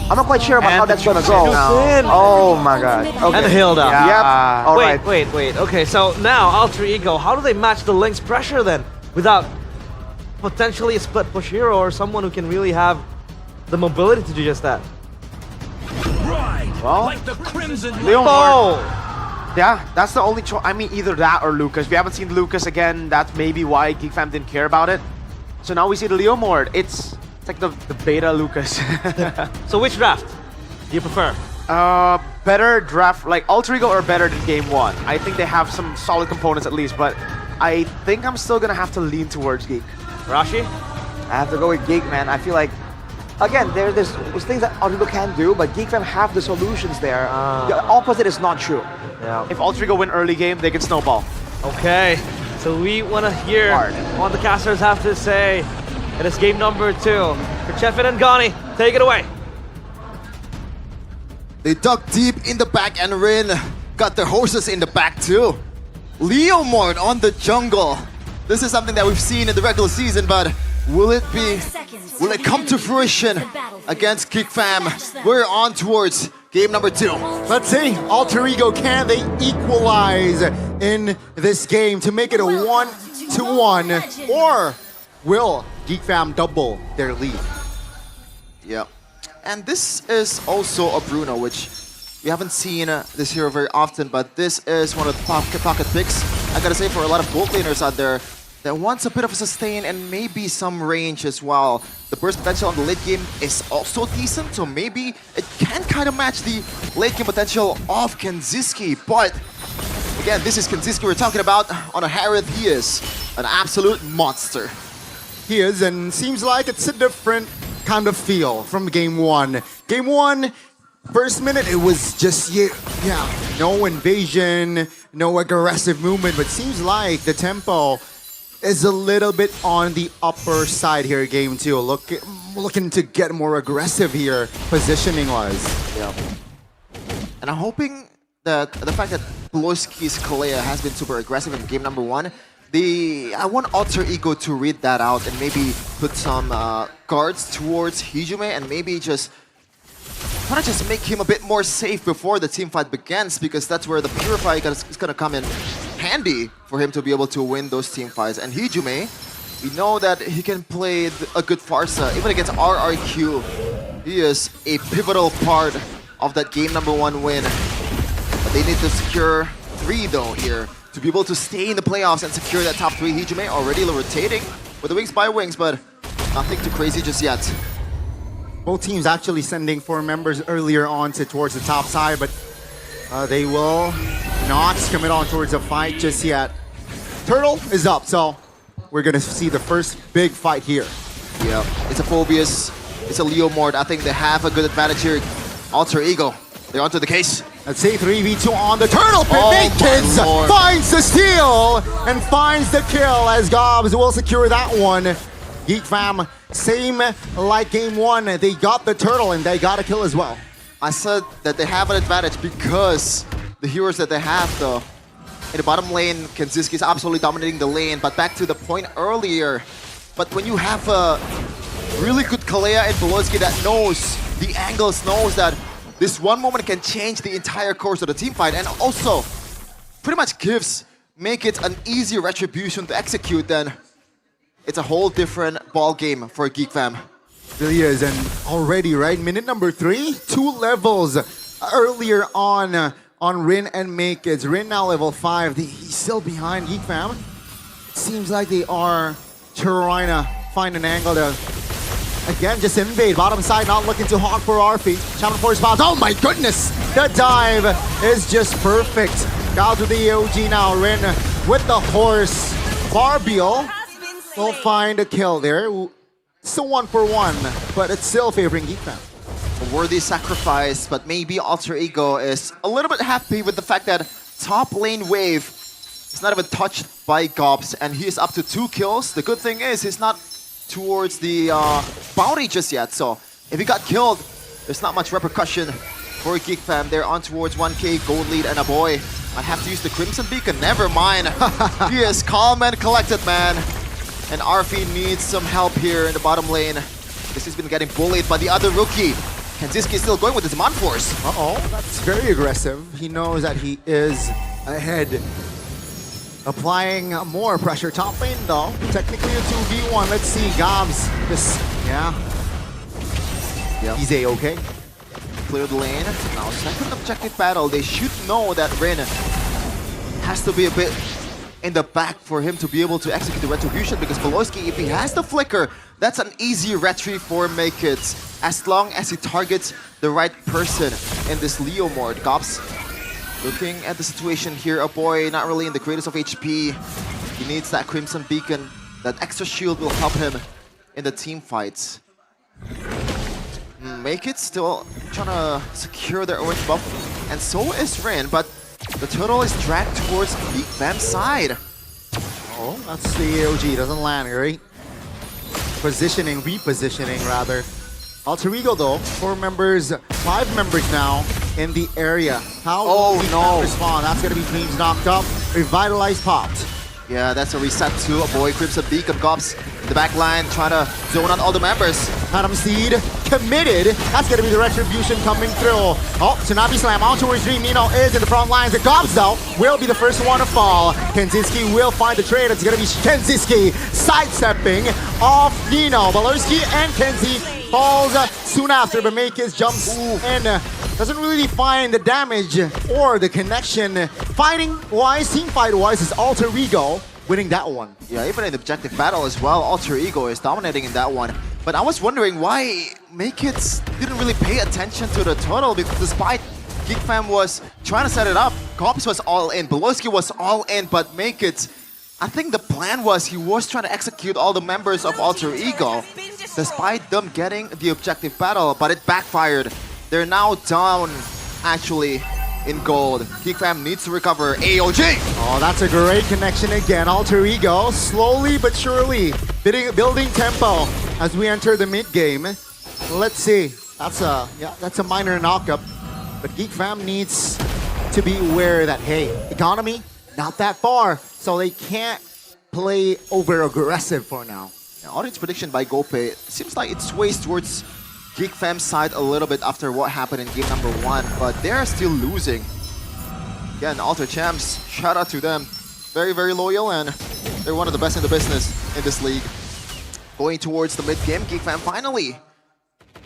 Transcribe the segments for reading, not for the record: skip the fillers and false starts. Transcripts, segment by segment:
I'm not quite sure about And how that's gonna the go. win. Oh my god. Okay. And Hilda. Yep. All right. Wait. Okay, so now Alter Ego, how do they match the Link's pressure then? Without potentially a split push hero or someone who can really have the mobility to do just that? Well, Like the Crimson Leomord. Yeah, that's the only choice. I mean, either that or Lucas. We haven't seen Lucas again. That's maybe why Geek Fam didn't care about it. So now we see the Leomord. It's like the beta Lucas. So which draft do you prefer? Better draft, like Alter Ego or better than game one. I think they have some solid components at least, but I think I'm still gonna have to lean towards Geek. Rashi? I have to go with Geek, man. I feel like, again, there's things that Alter Ego can do, but Geek Fam have the solutions there. The opposite is not true. Yeah. If Alter Ego win early game, they can snowball. Okay, so we want to hear Hard. what the casters have to say. It is game number 2. For Chefin and Gani, take it away. They dug deep in the back and Rin got their horses in the back too. Leomord on the jungle. This is something that we've seen in the regular season, but will it come to fruition against Geek Fam? We're on towards game number 2. Let's see, Alter Ego, can they equalize in this game to make it a 1-1, or will Geek Fam double their lead? Yeah. And this is also a Bruno, which we haven't seen this hero very often, but this is one of the pocket picks. I gotta say, for a lot of bolt laners out there that wants a bit of a sustain and maybe some range as well. The burst potential on the late game is also decent, so maybe it can kind of match the late game potential of Kanziski. But again, this is Kanziski we're talking about. On a Harith, he is an absolute monster. He is, and seems like it's a different kind of feel from game 1. Game 1, first minute, it was just, no invasion, no aggressive movement, but seems like the tempo is a little bit on the upper side here, game 2. Looking to get more aggressive here, positioning-wise. Yeah. And I'm hoping that the fact that Ploski's Kalea has been super aggressive in game number 1, I want Alter Ego to read that out and maybe put some guards towards Hijume and maybe just make him a bit more safe before the team fight begins, because that's where the Purify is going to come in handy for him to be able to win those team fights. And Hijume, we know that he can play a good Farsa, even against RRQ. He is a pivotal part of that game number 1 win. But they need to secure 3 though here to be able to stay in the playoffs and secure that top 3. Hijume already rotating with the wings by wings, but nothing too crazy just yet. Both teams actually sending 4 members earlier on towards the top side, but they will not commit on towards a fight just yet. Turtle is up, so we're gonna see the first big fight here. Yeah, it's a Phobius, it's a Leomord. I think they have a good advantage here. Alter Ego, they're onto the case. Let's say 3v2 on the Turtle Pit. Oh Kids my lord. finds the steal and finds the kill as Gobs will secure that one. Geek Fam, same like game 1. They got the Turtle and they got a kill as well. I said that they have an advantage because the heroes that they have though. In the bottom lane, Kanziski is absolutely dominating the lane, but back to the point earlier. But when you have a really good Kalea and Ploski that knows the angles, knows that this one moment can change the entire course of the team fight, and also pretty much make it an easy retribution to execute, then it's a whole different ball game for Geek Fam. Really is, and already, right? Minute number 3, 2 levels earlier on Rin and Makids. Rin now level 5. He's still behind Geek Fam. It seems like they are trying to find an angle to, again, just invade. Bottom side, not looking too hard for Arfi. Shaman Force Bounce. Oh my goodness! The dive is just perfect. Down to the AOG now. Rin with the horse. Barbiel will find a kill there. Still 1 for 1, but it's still favoring Geek Fam. A worthy sacrifice, but maybe Alter Ego is a little bit happy with the fact that top lane wave is not even touched by Gobs, and he is up to 2 kills. The good thing is he's not towards the bounty just yet, so if he got killed, there's not much repercussion for Geek Fam. They're on towards 1k gold lead, and a boy might have to use the Crimson Beacon. Never mind. He is calm and collected, man. And Arfi needs some help here in the bottom lane. This has been getting bullied by the other rookie. Kanziski still going with his Demand Force. Uh-oh, that's very aggressive. He knows that he is ahead. Applying more pressure. Top lane though. Technically a 2v1. Let's see. Gobs. Just, yeah. He's A-okay. Clear the lane. Now, second objective battle. They should know that Rin has to be a bit in the back for him to be able to execute the retribution, because Voloisky, if he has the flicker, that's an easy retry for Makits, as long as he targets the right person in this Leo mode. Gobs looking at the situation here. A boy not really in the greatest of HP. He needs that Crimson Beacon. That extra shield will help him in the team fights. Makits still trying to secure their orange buff, and so is Rin, but the turtle is dragged towards Geek Fam's side. Oh, that's the AOG. Doesn't land, right? Positioning, repositioning rather. Alter Ego though, 4 members, 5 members now in the area. How will Geek Fam respond? That's gonna be Dreams knocked up. Revitalized popped. Yeah, that's a reset to a boy. Crimson Beacon. Gobs in the back line trying to zone out all the members. Phantom Seed committed. That's gonna be the retribution coming through. Oh, Tsunami Slam out towards Dream. Nino is in the front lines. The Gobs though will be the first one to fall. Kanziski will find the trade. It's gonna be Kanziski sidestepping off Nino. Voloisky and Kenzie falls soon after, but Makis jumps in. Doesn't really find the damage or the connection. Fighting-wise, team fight-wise, is Alter Ego winning that one. Yeah, even in the objective battle as well, Alter Ego is dominating in that one. But I was wondering why Makits didn't really pay attention to the turtle, because despite Geek Fam was trying to set it up, Gobs was all in, Voloisky was all in, but Makits, I think the plan was he was trying to execute all the members of Alter Ego, despite them getting the objective battle, but it backfired. They're now down, actually, in gold. Geek Fam needs to recover. AOG! Oh, that's a great connection again. Alter Ego, slowly but surely, building tempo as we enter the mid game. Let's see. That's a minor knockup, but Geek Fam needs to be aware that, hey, economy not that far, so they can't play over aggressive for now. Yeah, audience prediction by Gope seems like it sways towards Geek Fam's side a little bit after what happened in game number 1, but they're still losing. Again, Alter Champs, shout out to them. Very, very loyal, and they're one of the best in the business in this league. Going towards the mid-game, Geek Fam finally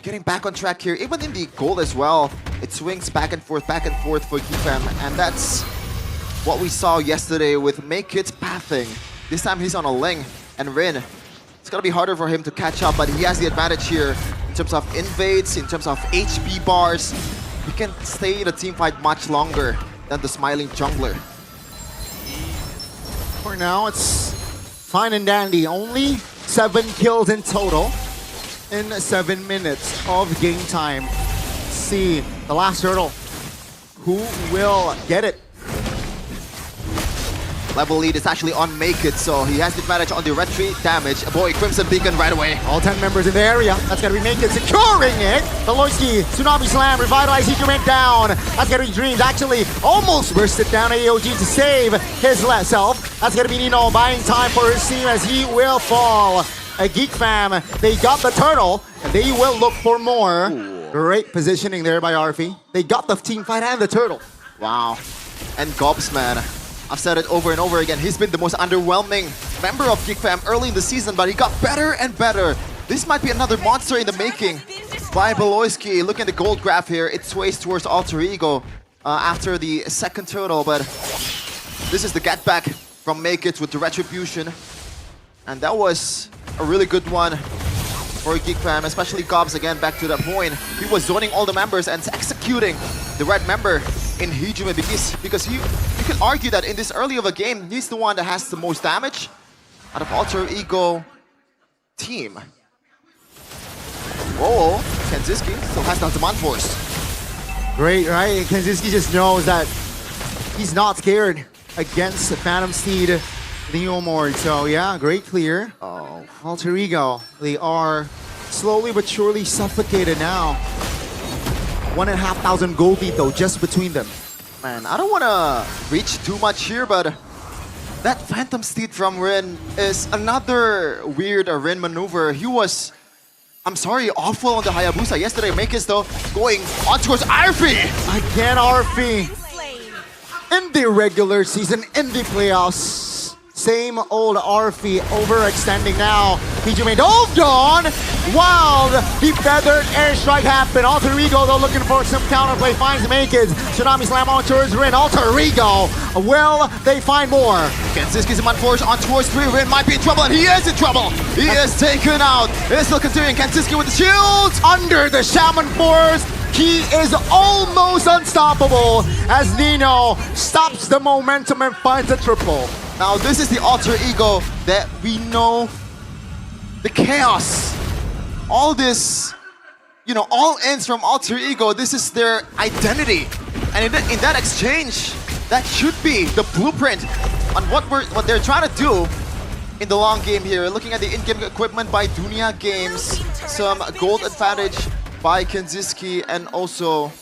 getting back on track here. Even in the gold as well, it swings back and forth for Geek Fam, and that's what we saw yesterday with Makits pathing. This time he's on a Ling, and Rin, it's gonna be harder for him to catch up, but he has the advantage here in terms of invades, in terms of HP bars. He can stay in a team fight much longer than the smiling jungler. For now, it's fine and dandy. Only 7 kills in total in 7 minutes of game time. Let's see, the last hurdle. Who will get it? Level lead is actually on Makit, so he has the advantage on the retreat damage. Boy, Crimson Beacon right away. All 10 members in the area. That's gonna be Makit securing it. Voloisky, Tsunami Slam, Revitalize, he went down. That's gonna be Dreams, actually almost bursted down AOG to save his self. That's gonna be Nino buying time for his team as he will fall. A Geek Fam, they got the turtle, and they will look for more. Ooh. Great positioning there by Arfi. They got the team fight and the turtle. Wow. And Gobs, man. I've said it over and over again, he's been the most underwhelming member of Geek Fam early in the season, but he got better and better. This might be another monster in the making by Voloisky. Look at the gold graph here, it sways towards Alter Ego after the second turtle, but this is the get back from Makits with the retribution. And that was a really good one for Geek Fam, especially Gobs again, back to that point. He was zoning all the members and executing the red member in Hijime because you can argue that in this early of a game, he's the one that has the most damage out of Alter Ego team. Whoa, Kanziski still has that demand force. Great, right? Kanziski just knows that he's not scared against the Phantom Steed Leomord. So yeah, great clear. Oh, Alter Ego, they are slowly but surely suffocated now. 1,500 gold feet though, just between them. Man, I don't want to reach too much here, but that Phantom Steed from Rin is another weird Rin maneuver. He was I'm sorry, awful on the Hayabusa. Yesterday, Makis though going on towards Arfi. Again, RP. In the regular season, in the playoffs, same old RP overextending now. Hijume dove on while the feathered airstrike happened. Alter Ego though looking for some counterplay, finds Makins. Tsunami slam on towards Rin. Alter Ego, will they find more? Kensuke's unfortunate on towards 3. Rin might be in trouble, and he is in trouble. He is taken out. It's still continuing. Kensuke with the shield. Under the Shaman Force, he is almost unstoppable as Nino stops the momentum and finds a triple. Now this is the Alter Ego that we know. The chaos. All this, you know, all ends from Alter Ego. This is their identity. And in that exchange, that should be the blueprint on what they're trying to do in the long game here. Looking at the in-game equipment by Dunia Games, some gold advantage by Kensuke, and also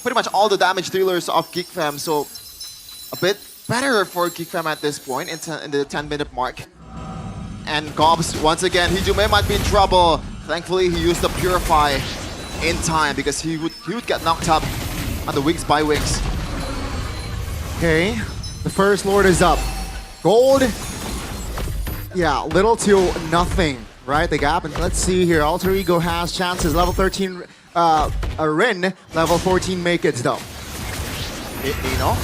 pretty much all the damage dealers of Geek Fam. So a bit better for Geek Fam at this point in the 10-minute mark. And Gobs, once again, Hijume might be in trouble. Thankfully, he used the Purify in time because he would get knocked up on the wings by wings. Okay, the first Lord is up. Gold, yeah, little to nothing, right? The gap, and let's see here. Alter Ego has chances. Level 13, Rin, level 14 make it though. Nino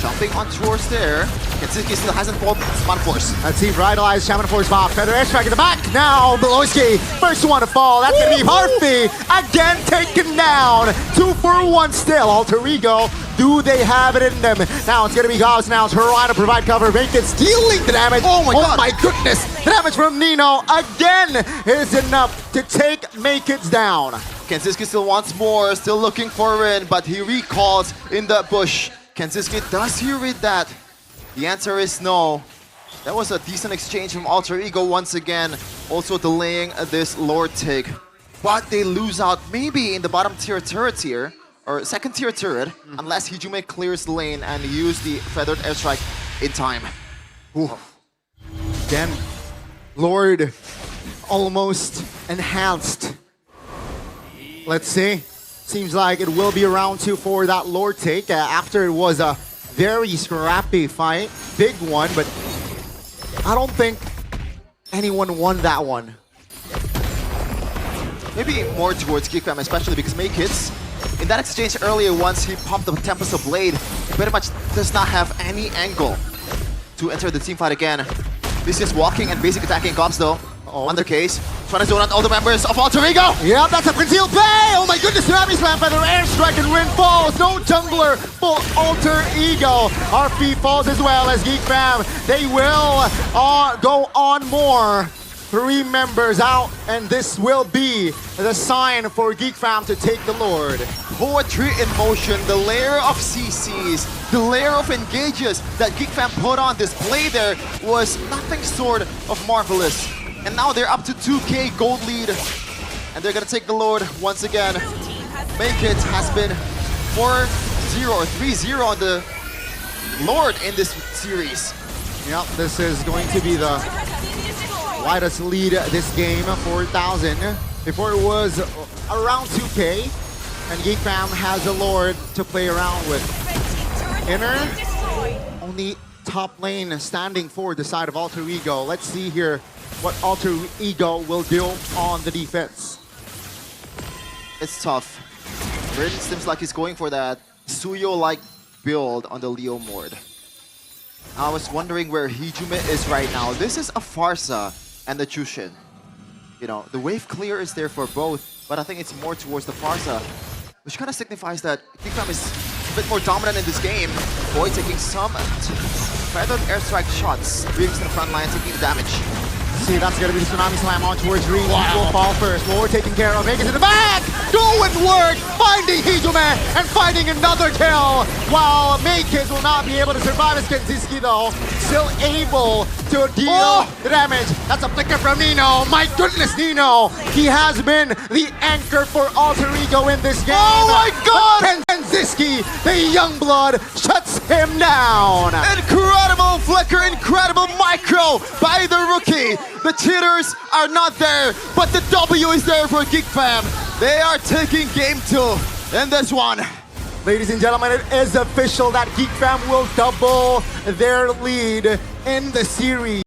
jumping on towards there. Kensuke still hasn't fought Shaman Force. Let's see, Vitalize, Shaman Force back. Feather airstrike in the back. Now, Beloski, first one to fall. That's gonna be Harpy. Again taken down. 2 for 1 still. Alter Ego, do they have it in them? Now it's gonna be Gauss now. It's Harai to provide cover. Make it stealing the damage. Oh my goodness. The damage from Nino again is enough to take Make It down. Kensuke still wants more, still looking for Rin, but he recalls in the bush. Kensuke, does he read that? The answer is no. That was a decent exchange from Alter Ego once again, also delaying this Lord take. But they lose out maybe in the bottom tier turret here, or second tier turret, unless Hijume clears the lane and use the feathered airstrike in time. Ooh. Again, Lord almost enhanced. Let's see. Seems like it will be round 2 for that Lord take after it was a very scrappy fight. Big one, but I don't think anyone won that one. Maybe more towards Geek Fam, especially because Makits, in that exchange earlier, once he popped the Tempest of Blade, he pretty much does not have any angle to enter the team fight again. This is walking and basic attacking Gobs though. On the case, trying to zone out all the members of Alter Ego. Yeah, that's a concealed play! Oh my goodness, Tsunami Slam, Feather Airstrike, and Rin falls. No jungler for Alter Ego. RP falls as well as Geek Fam. They will go on more. 3 members out, and this will be the sign for Geek Fam to take the Lord. Poetry in motion, the layer of CCs, the layer of engages that Geek Fam put on display there was nothing short of marvelous. And now they're up to 2k gold lead. And they're gonna take the Lord once again. Make It has been 4-0 or 3-0 on the Lord in this series. Yep, this is going to be the widest lead this game, 4,000. Before it was around 2k. And Geek Fam has a Lord to play around with. Inner, only top lane standing for the side of Alter Ego. Let's see here what Alter Ego will do on the defense. It's tough. Rin seems like he's going for that Suyo-like build on the Leo Mord. I was wondering where Hijume is right now. This is a Farsa and the Chushin. You know, the wave clear is there for both, but I think it's more towards the Farsa, which kind of signifies that Geek Fam is a bit more dominant in this game. Boy taking some feathered airstrike shots, Dreams in the front line taking the damage. See, that's gonna be the Tsunami Slam on towards Reed. He will fall first. Lord taking care of. Make it to the back! Going work! Finding Hijume and finding another kill! While Makis will not be able to survive as Kensuke though. Still able to deal the damage. That's a flicker from Nino. My goodness, Nino! He has been the anchor for Alter Ego in this game. Oh my god! Kensuke, the young blood, shuts him down. Incredible flicker, incredible micro by the rookie. The cheaters are not there, but the W is there for Geek Fam. They are taking game 2 in this one. Ladies and gentlemen, it is official that Geek Fam will double their lead in the series.